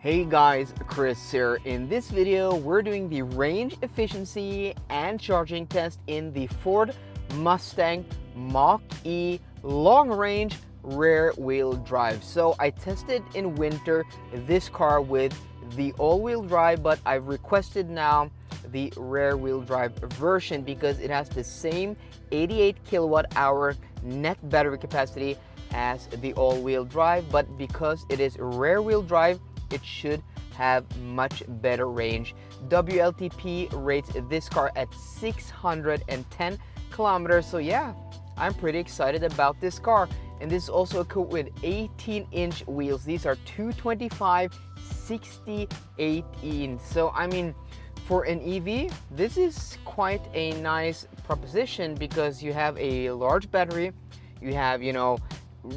Hey guys, Kris here. In this video, we're doing the range efficiency and charging test in the Ford Mustang Mach-E long range rear wheel drive. So I tested in winter this car with the all-wheel drive, but I've requested now the rear wheel drive version because it has the same 88 kilowatt hour net battery capacity as the all-wheel drive, but because it is rear wheel drive, it should have much better range. WLTP rates this car at 610 kilometers. So yeah, I'm pretty excited about this car. And this is also equipped with 18-inch wheels. These are 225/60/18. So I mean, for an EV, this is quite a nice proposition because you have a large battery, you have,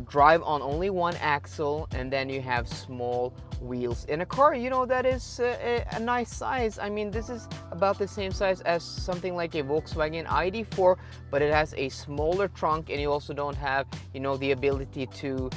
drive on only one axle, and then you have small wheels in a car, that is a nice size. I mean, this is about the same size as something like a Volkswagen ID4, but it has a smaller trunk, and you also don't have, the ability to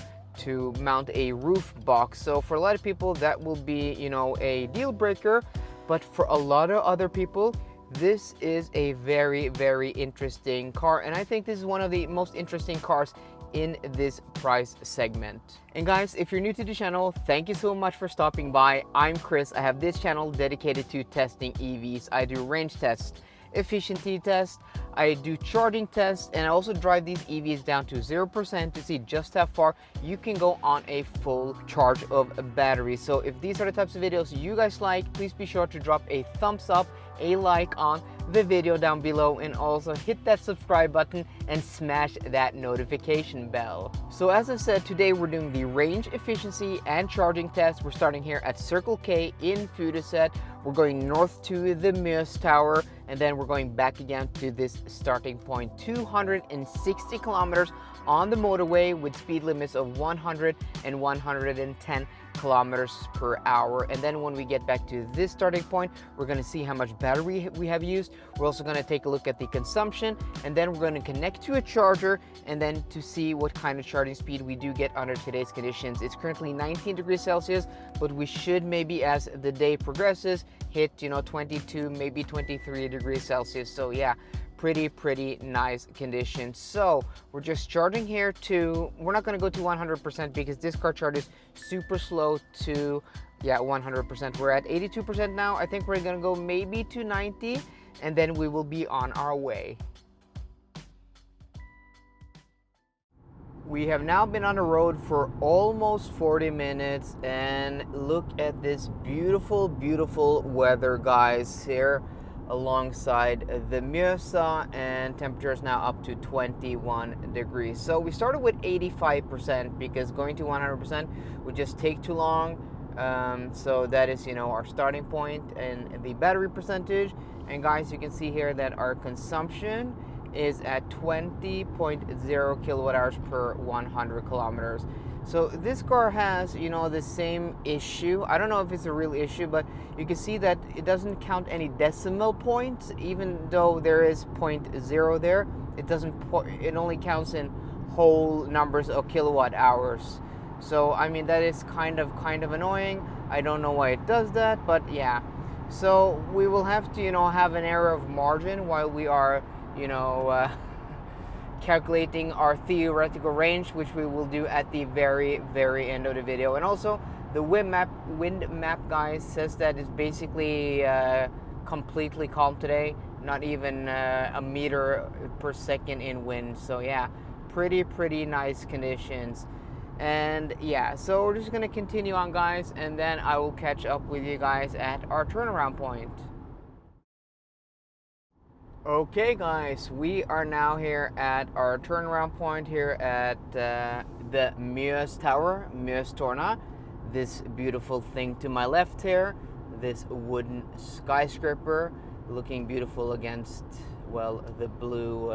mount a roof box. So for a lot of people, that will be, a deal breaker, but for a lot of other people, this is a very, very interesting car, and I think this is one of the most interesting cars in this price segment. And guys, if you're new to the channel, thank you so much for stopping by. I'm Kris. I have this channel dedicated to testing EVs. I do range tests, efficiency tests, I do charging tests, and I also drive these EVs down to 0% to see just how far you can go on a full charge of a battery. So if these are the types of videos you guys like, please be sure to drop a thumbs up, a like on the video down below, and also hit that subscribe button and smash that notification bell. So as I said, today we're doing the range efficiency and charging test. We're starting here at Circle K in Furuset. We're going north to the Mjøs Tower, and then we're going back again to this starting point. 260 kilometers on the motorway with speed limits of 100 and 110 kilometers per hour. And then when we get back to this starting point, we're going to see how much battery we have used. We're also going to take a look at the consumption, and then we're going to connect to a charger, and then to see what kind of charging speed we do get under today's conditions. It's currently 19 degrees Celsius, but we should maybe, as the day progresses, hit 22, maybe 23 degrees Celsius. So yeah, pretty nice conditions. So we're just charging here we're not going to go to 100% because this car charges super slow to 100%. We're at 82% now. I think we're going to go maybe to 90, and then we will be on our way. We have now been on the road for almost 40 minutes, and look at this beautiful weather, guys, here alongside the Mjøsa, and temperature is now up to 21 degrees. So we started with 85% because going to 100% would just take too long. So that is, our starting point and the battery percentage. And guys, you can see here that our consumption is at 20.0 kilowatt hours per 100 kilometers. So this car has, the same issue. I don't know if it's a real issue, but you can see that it doesn't count any decimal points, even though there is 0.0 there. It only counts in whole numbers of kilowatt hours. So I mean, that is kind of annoying. I don't know why it does that, but yeah. So we will have to, have an error of margin while we are, calculating our theoretical range, which we will do at the very end of the video. And also the wind map guys says that it's basically completely calm today, not even a meter per second in wind. So yeah, pretty nice conditions. And yeah, so we're just gonna continue on, guys, and then I will catch up with you guys at our turnaround point. Okay guys, we are now here at our turnaround point here at the Mjøs Tower, Mjøstårnet. This beautiful thing to my left here, this wooden skyscraper looking beautiful against, well, the blue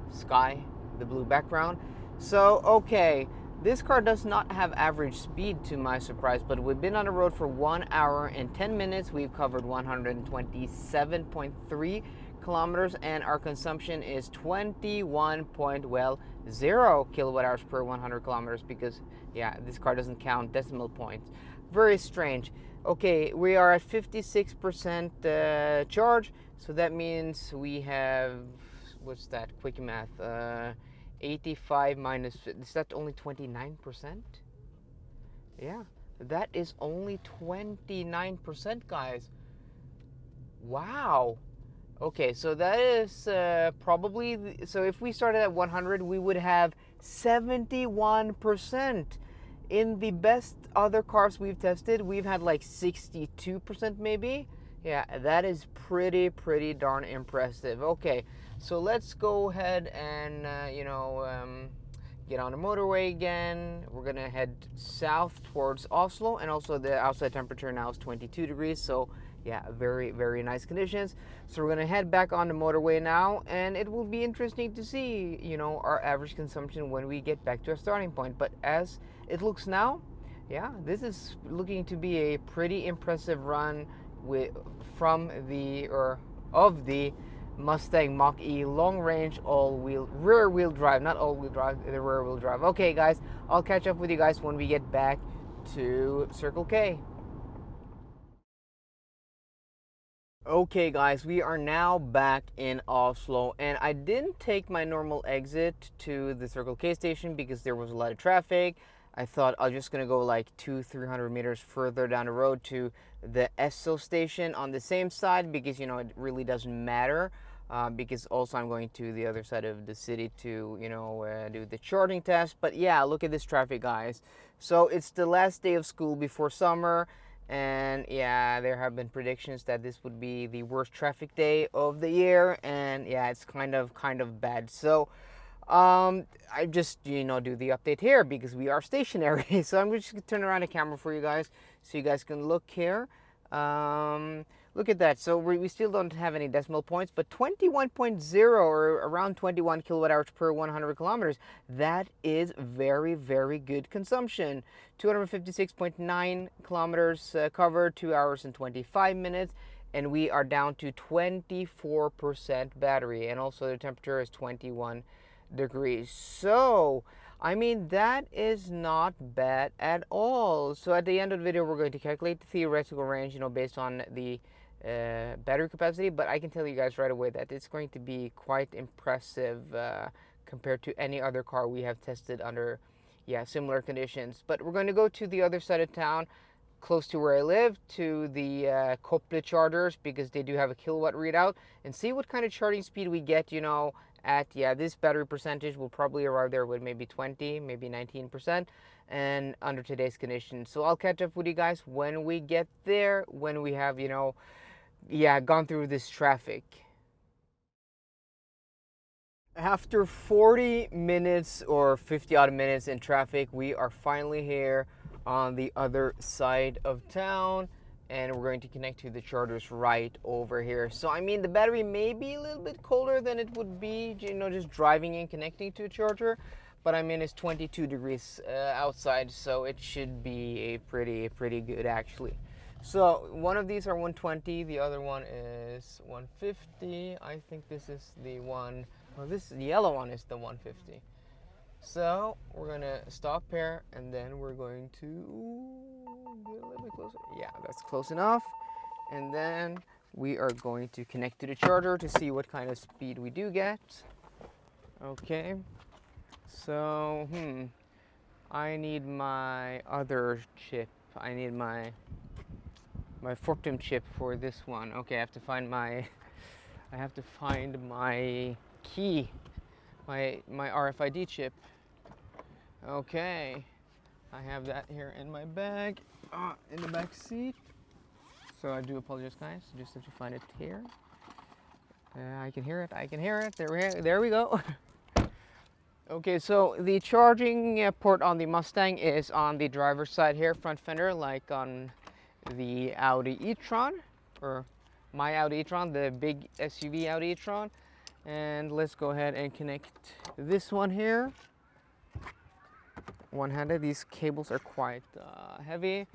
sky, the blue background. So okay, this car does not have average speed to my surprise, but we've been on the road for 1 hour and 10 minutes. We've covered 127.3 kilometers, and our consumption is 21.0 kilowatt hours per 100 kilometers because yeah, this car doesn't count decimal points. Very strange. Okay, we are at 56% charge, so that means we have, what's that, quick math, 85 minus, is that only 29%? Yeah, that is only 29%, guys. Wow. Okay, so that is probably, so if we started at 100, we would have 71%. In the best other cars we've tested, we've had like 62% maybe. Yeah, that is pretty darn impressive. Okay, so let's go ahead and, get on the motorway again. We're gonna head south towards Oslo, and also the outside temperature now is 22 degrees, so yeah, very nice conditions. So we're gonna head back on the motorway now, and it will be interesting to see, our average consumption when we get back to our starting point. But as it looks now, yeah, this is looking to be a pretty impressive run of the Mustang Mach-E long range rear wheel drive, not all wheel drive, the rear wheel drive. Okay guys, I'll catch up with you guys when we get back to Circle K. Okay guys, we are now back in Oslo, and I didn't take my normal exit to the Circle K station because there was a lot of traffic. I thought I was just gonna go like 200-300 meters further down the road to the Esso station on the same side, because it really doesn't matter, because also I'm going to the other side of the city to do the charging test. But yeah, look at this traffic, guys. So it's the last day of school before summer, and yeah, there have been predictions that this would be the worst traffic day of the year, and yeah, it's kind of bad. So I just do the update here because we are stationary. So I'm just gonna turn around the camera for you guys so you guys can look here. Look at that. So we still don't have any decimal points, but 21.0, or around 21 kilowatt hours per 100 kilometers. That is very good consumption. 256.9 kilometers covered, 2 hours and 25 minutes. And we are down to 24% battery. And also the temperature is 21 degrees. So I mean, that is not bad at all. So at the end of the video, we're going to calculate the theoretical range, based on the battery capacity. But I can tell you guys right away that it's going to be quite impressive compared to any other car we have tested under, similar conditions. But we're going to go to the other side of town, close to where I live, to the Kople chargers, because they do have a kilowatt readout, and see what kind of charging speed we get, at, this battery percentage will probably arrive there with maybe 20, maybe 19%, and under today's conditions. So I'll catch up with you guys when we get there, when we have, gone through this traffic. After 40 minutes or 50 odd minutes in traffic, we are finally here on the other side of town, and we're going to connect to the chargers right over here. So I mean, the battery may be a little bit colder than it would be, just driving and connecting to a charger, but I mean, it's 22 degrees outside, so it should be a pretty good actually. So one of these are 120, the other one is 150. I think this is the one, the yellow one is the 150. So we're gonna stop here, and then we're going to get a little bit closer. Yeah, that's close enough. And then we are going to connect to the charger to see what kind of speed we do get. Okay. So, I need my other chip. I need my Fortum chip for this one. Okay, I have to find my key, my RFID chip. Okay, I have that here in my bag, in the back seat. So I do apologize, guys. Just have to find it here. I can hear it. There we go. Okay, so the charging port on the Mustang is on the driver's side here, front fender, like on the Audi e-tron, or my Audi e-tron, the big SUV Audi e-tron. And let's go ahead and connect this one here. One-handed. These cables are quite heavy.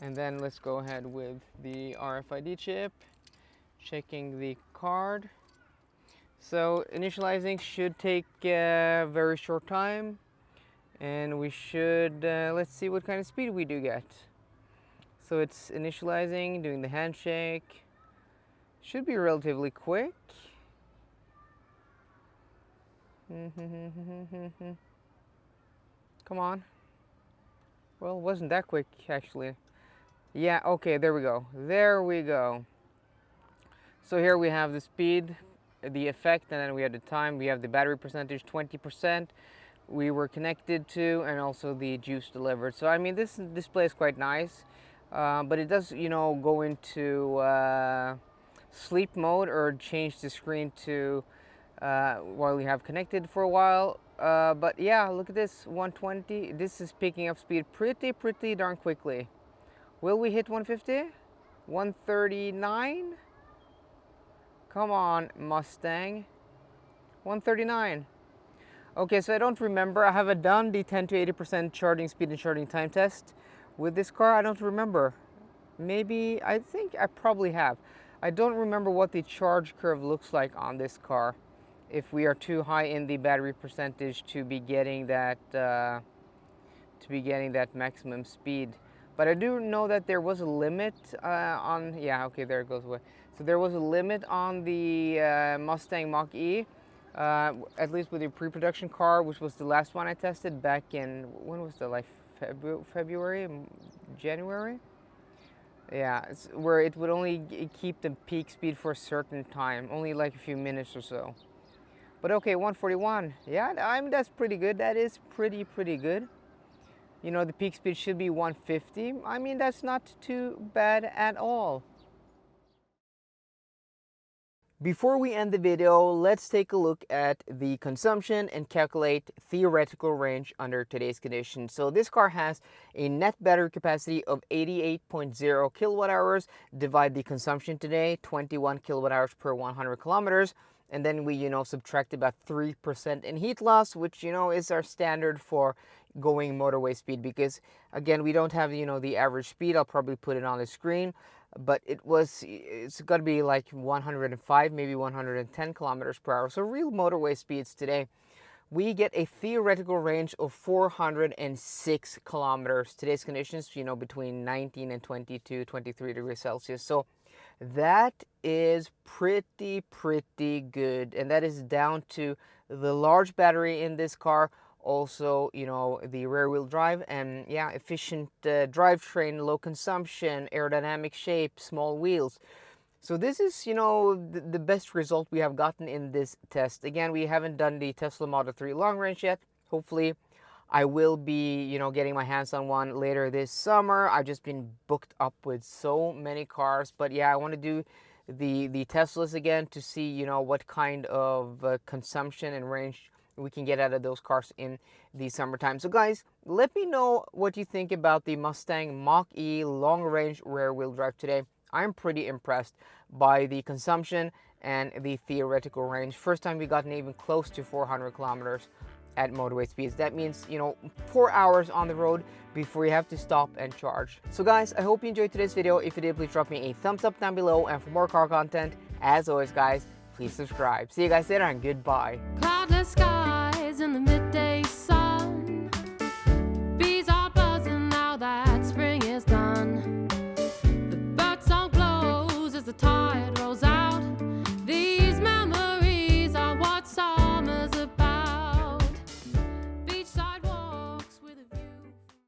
And then let's go ahead with the RFID chip, checking the card. So initializing should take a very short time, and we should let's see what kind of speed we do get. So it's initializing, doing the handshake. Should be relatively quick. Come on. Well, it wasn't that quick actually. Yeah, okay, there we go. There we go. So here we have the speed, the effect, and then we have the time. We have the battery percentage, 20%. We were connected to, and also the juice delivered. So I mean, this display is quite nice, but it does, you know, go into sleep mode or change the screen to while we have connected for a while. But yeah, look at this, 120. This is picking up speed pretty darn quickly. Will we hit 150? 139? Come on, Mustang. 139. Okay, so I don't remember. I haven't done the 10 to 80% charging speed and charging time test with this car. I don't remember. Maybe, I think I probably have. I don't remember what the charge curve looks like on this car, if we are too high in the battery percentage to be getting that maximum speed. But I do know that there was a limit on, yeah, okay, there it goes away. So there was a limit on the Mustang Mach-E, at least with the pre-production car, which was the last one I tested back in, when was that, like February, January? Yeah, it's where it would only keep the peak speed for a certain time, only like a few minutes or so. But okay, 141, yeah, I mean, that's pretty good. That is pretty good. You know, the peak speed should be 150. I mean, that's not too bad at all. Before we end the video, let's take a look at the consumption and calculate theoretical range under today's conditions. So this car has a net battery capacity of 88.0 kilowatt hours. Divide the consumption today, 21 kilowatt hours per 100 kilometers. And then we, you know, subtract about 3% in heat loss, which, you know, is our standard for going motorway speed, because again, we don't have, you know, the average speed. I'll probably put it on the screen, but it's got to be like 105, maybe 110 kilometers per hour. So real motorway speeds today, we get a theoretical range of 406 kilometers. Today's conditions, you know, between 19 and 22, 23 degrees Celsius. So that is pretty good, and that is down to the large battery in this car, also, you know, the rear wheel drive, and yeah, efficient drivetrain, low consumption, aerodynamic shape, small wheels. So this is, you know, the best result we have gotten in this test. Again, we haven't done the Tesla Model 3 long range yet. Hopefully I will be, you know, getting my hands on one later this summer. I've just been booked up with so many cars. But yeah, I want to do the Teslas again to see, you know, what kind of consumption and range we can get out of those cars in the summertime. So guys, let me know what you think about the Mustang Mach-E long range rear wheel drive today. I'm pretty impressed by the consumption and the theoretical range. First time we gotten even close to 400 kilometers at motorway speeds. That means, you know, 4 hours on the road before you have to stop and charge. So guys, I hope you enjoyed today's video. If you did, please drop me a thumbs up down below. And for more car content, as always guys, please subscribe. See you guys later and goodbye. Cloudless sky.